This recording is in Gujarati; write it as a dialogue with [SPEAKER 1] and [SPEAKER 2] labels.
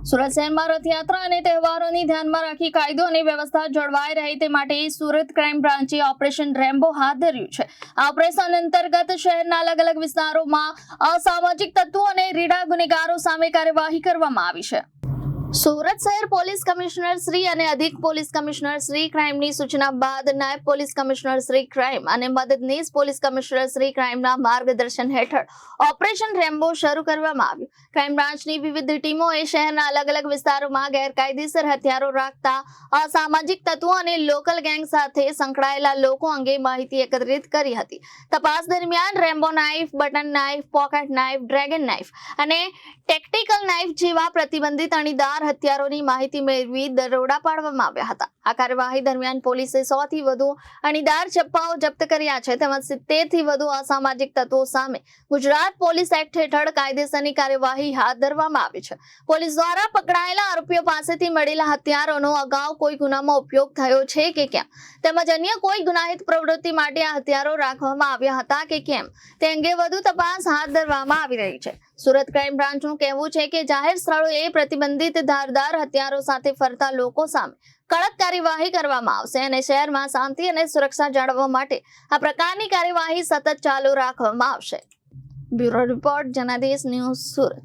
[SPEAKER 1] સુરત શહેરમાં રથયાત્રા અને તહેવારોની ધ્યાનમાં રાખી કાયદો અને વ્યવસ્થા જળવાઈ રહે તે માટે સુરત ક્રાઇમ બ્રાન્ચે ઓપરેશન રેમ્બો હાથ ધર્યું છે। આ ઓપરેશન અંતર્ગત શહેરના અલગ-અલગ વિસ્તારોમાં અસામાજિક તત્વો અને રીઢા ગુનેગારો સામે કાર્યવાહી કરવામાં આવી છે। સુરત શહેર પોલીસ કમિશનર શ્રી અને અધિક પોલીસ કમિશનર શ્રી ક્રાઇમની સૂચના બાદ નાયબ પોલીસ કમિશનર શ્રી ક્રાઇમ અને મદદનીશ પોલીસ કમિશનર શ્રી ક્રાઇમના માર્ગદર્શન હેઠળ ઓપરેશન રેમ્બો શરૂ કરવામાં આવ્યું। ક્રાઇમ બ્રાન્ચની વિવિધ ટીમોએ શહેરના અલગ-અલગ વિસ્તારોમાં ગેરકાયદેસર હથિયારો રાખતા અસામાજિક તત્વો અને લોકલ ગેંગ સાથે સંકળાયેલા લોકો અંગે માહિતી એકત્રિત કરી હતી। તપાસ દરમિયાન Rambo knife, button knife, pocket knife, dragon knife અને ટેક્ટિકલ નાઇફ જેવા પ્રતિબંધિત અણીદાર હથિયારોની માહિતી મેળવી દરોડા પાડવામાં આવ્યા હતા। આ કાર્યવાહી દરમિયાન પોલીસે 100 થી વધુ અણીદાર ચપ્પાઓ જપ્ત કર્યા છે તેમજ 70 થી વધુ અસામાજિક તત્વો સામે ગુજરાત પોલીસ એક્ટ હેઠળ કાયદેસરની કાર્યવાહી હાથ ધરવામાં આવી છે। પોલીસ દ્વારા પકડાયેલા આરોપીઓ પાસેથી મળેલા હથિયારોનો અગાઉ કોઈ ગુનામાં ઉપયોગ થયો છે કે કેમ તેમજ અન્ય કોઈ ગુનાહિત પ્રવૃત્તિ માટે આ હથિયારો રાખવામાં આવ્યા હતા કે કેમ તે અંગે વધુ તપાસ હાથ ધરવામાં આવી રહી છે। સુરત ક્રાઇમ બ્રાન્ચનું કહેવું છે કે જાહેર સ્થળોએ પ્રતિબંધિત ધારદાર હથિયારો સાથે ફરતા લોકો સામે કડક કાર્યવાહી કરવામાં આવશે અને શહેરમાં શાંતિ અને સુરક્ષા જાળવવા માટે આ પ્રકારની કાર્યવાહી સતત ચાલુ રાખવામાં આવશે। Bureau report, Janadesh news, Surat.